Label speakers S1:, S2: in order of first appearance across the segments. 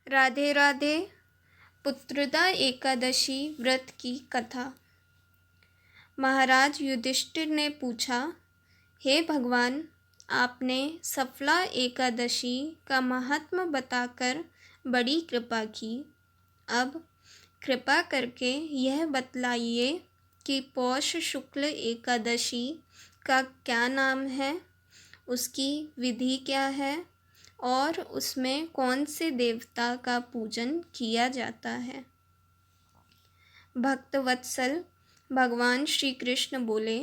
S1: राधे राधे। पुत्रदा एकादशी व्रत की कथा। महाराज युधिष्ठिर ने पूछा, हे भगवान, आपने सफला एकादशी का महात्म्य बताकर बड़ी कृपा की। अब कृपा करके यह बतलाइए कि पौष शुक्ल एकादशी का क्या नाम है, उसकी विधि क्या है और उसमें कौन से देवता का पूजन किया जाता है। भक्तवत्सल भगवान श्री कृष्ण बोले,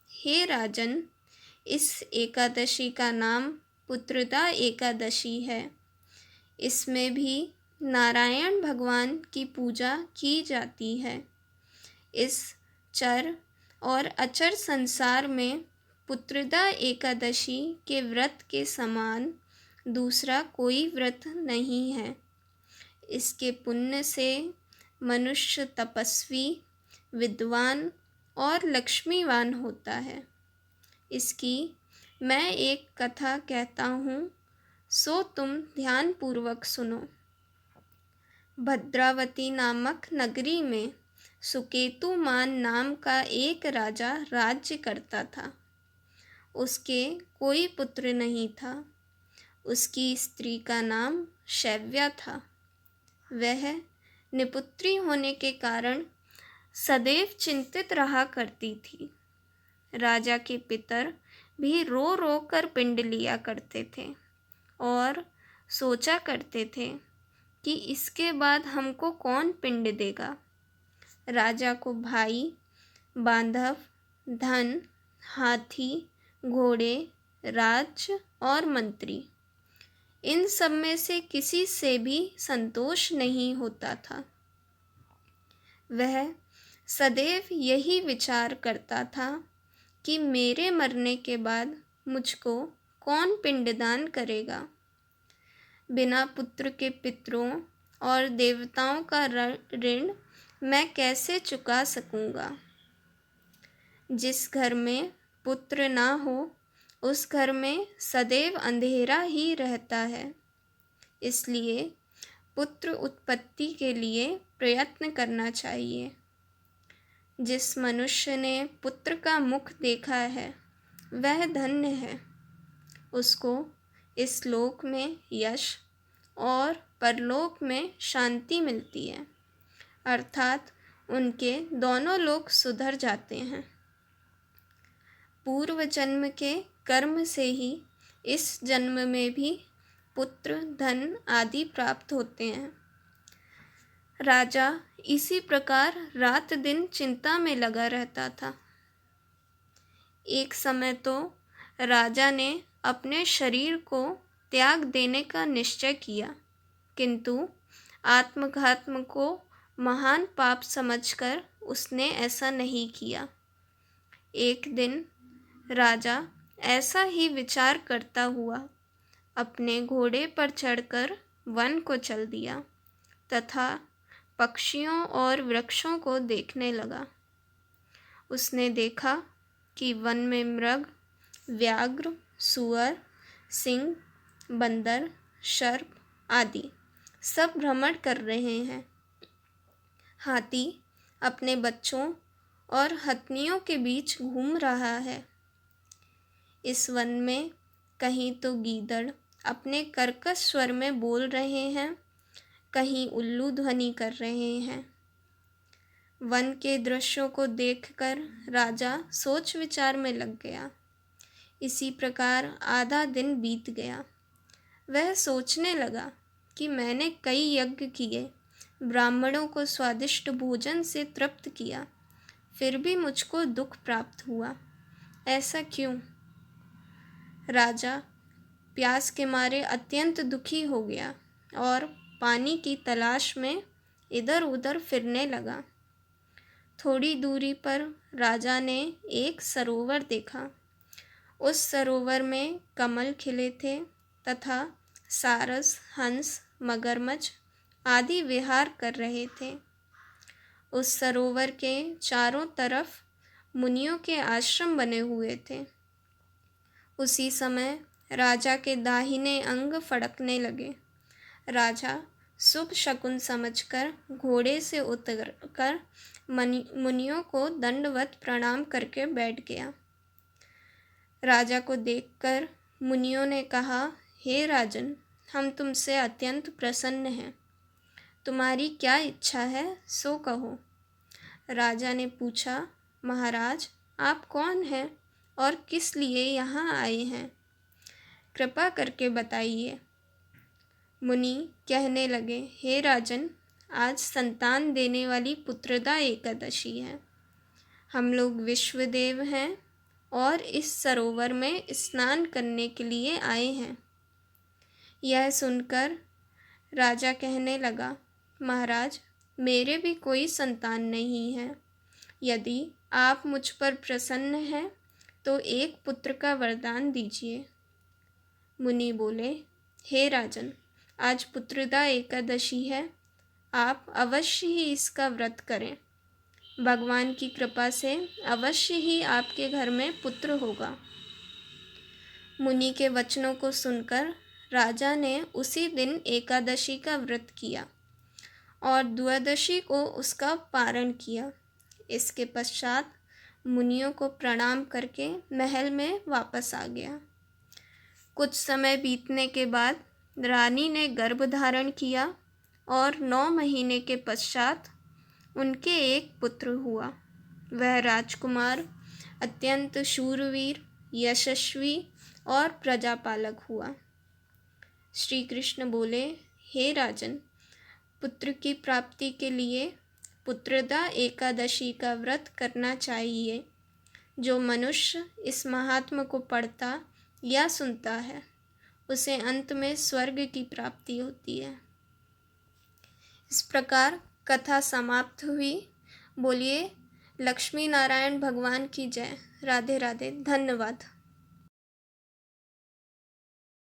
S1: हे राजन, इस एकादशी का नाम पुत्रदा एकादशी है। इसमें भी नारायण भगवान की पूजा की जाती है। इस चर और अचर संसार में पुत्रदा एकादशी के व्रत के समान दूसरा कोई व्रत नहीं है। इसके पुण्य से मनुष्य तपस्वी, विद्वान और लक्ष्मीवान होता है। इसकी मैं एक कथा कहता हूँ, सो तुम ध्यानपूर्वक सुनो। भद्रावती नामक नगरी में सुकेतुमान नाम का एक राजा राज्य करता था। उसके कोई पुत्र नहीं था। उसकी स्त्री का नाम शैव्या था। वह निपुत्री होने के कारण सदैव चिंतित रहा करती थी। राजा के पितर भी रो रो कर पिंड लिया करते थे और सोचा करते थे कि इसके बाद हमको कौन पिंड देगा। राजा को भाई, बांधव, धन, हाथी, घोड़े, राज्य और मंत्री, इन सब में से किसी से भी संतोष नहीं होता था। वह सदैव यही विचार करता था कि मेरे मरने के बाद मुझको कौन पिंडदान करेगा। बिना पुत्र के पितरों और देवताओं का ऋण मैं कैसे चुका सकूंगा। जिस घर में पुत्र ना हो, उस घर में सदैव अंधेरा ही रहता है। इसलिए पुत्र उत्पत्ति के लिए प्रयत्न करना चाहिए। जिस मनुष्य ने पुत्र का मुख देखा है, वह धन्य है। उसको इस लोक में यश और परलोक में शांति मिलती है, अर्थात उनके दोनों लोक सुधर जाते हैं। पूर्व जन्म के कर्म से ही इस जन्म में भी पुत्र, धन आदि प्राप्त होते हैं। राजा इसी प्रकार रात दिन चिंता में लगा रहता था। एक समय तो राजा ने अपने शरीर को त्याग देने का निश्चय किया, किंतु आत्मघात को महान पाप समझकर उसने ऐसा नहीं किया। एक दिन राजा ऐसा ही विचार करता हुआ अपने घोड़े पर चढ़कर वन को चल दिया तथा पक्षियों और वृक्षों को देखने लगा। उसने देखा कि वन में मृग, व्याघ्र, सूअर, सिंह, बंदर, सर्प आदि सब भ्रमण कर रहे हैं। हाथी अपने बच्चों और हथनियों के बीच घूम रहा है। इस वन में कहीं तो गीदड़ अपने कर्कश स्वर में बोल रहे हैं, कहीं उल्लू ध्वनि कर रहे हैं। वन के दृश्यों को देखकर राजा सोच विचार में लग गया। इसी प्रकार आधा दिन बीत गया। वह सोचने लगा कि मैंने कई यज्ञ किए, ब्राह्मणों को स्वादिष्ट भोजन से तृप्त किया, फिर भी मुझको दुख प्राप्त हुआ। ऐसा क्यों? राजा प्यास के मारे अत्यंत दुखी हो गया और पानी की तलाश में इधर उधर फिरने लगा। थोड़ी दूरी पर राजा ने एक सरोवर देखा। उस सरोवर में कमल खिले थे तथा सारस, हंस, मगरमच्छ आदि विहार कर रहे थे। उस सरोवर के चारों तरफ मुनियों के आश्रम बने हुए थे। उसी समय राजा के दाहिने अंग फड़कने लगे। राजा शुभ शकुन समझकर घोड़े से उतरकर मुनियों को दंडवत प्रणाम करके बैठ गया। राजा को देखकर मुनियों ने कहा, हे राजन, हम तुमसे अत्यंत प्रसन्न हैं। तुम्हारी क्या इच्छा है सो कहो। राजा ने पूछा, महाराज, आप कौन हैं और किस लिए यहाँ आए हैं? कृपा करके बताइए। मुनि कहने लगे, हे राजन, आज संतान देने वाली पुत्रदा एकादशी है। हम लोग विश्वदेव हैं और इस सरोवर में स्नान करने के लिए आए हैं। यह सुनकर राजा कहने लगा, महाराज, मेरे भी कोई संतान नहीं है। यदि आप मुझ पर प्रसन्न हैं तो एक पुत्र का वरदान दीजिए। मुनि बोले, हे राजन, आज पुत्रदा एकादशी है, आप अवश्य ही इसका व्रत करें। भगवान की कृपा से अवश्य ही आपके घर में पुत्र होगा। मुनि के वचनों को सुनकर राजा ने उसी दिन एकादशी का व्रत किया और द्वादशी को उसका पारण किया। इसके पश्चात मुनियों को प्रणाम करके महल में वापस आ गया। कुछ समय बीतने के बाद रानी ने गर्भ धारण किया और 9 महीने के पश्चात उनके एक पुत्र हुआ। वह राजकुमार अत्यंत शूरवीर, यशस्वी और प्रजापालक हुआ। श्री कृष्ण बोले, हे राजन, पुत्र की प्राप्ति के लिए पुत्रदा एकादशी का व्रत करना चाहिए। जो मनुष्य इस महात्म्य को पढ़ता या सुनता है, उसे अंत में स्वर्ग की प्राप्ति होती है। इस प्रकार कथा समाप्त हुई। बोलिए लक्ष्मी नारायण भगवान की जय। राधे राधे। धन्यवाद।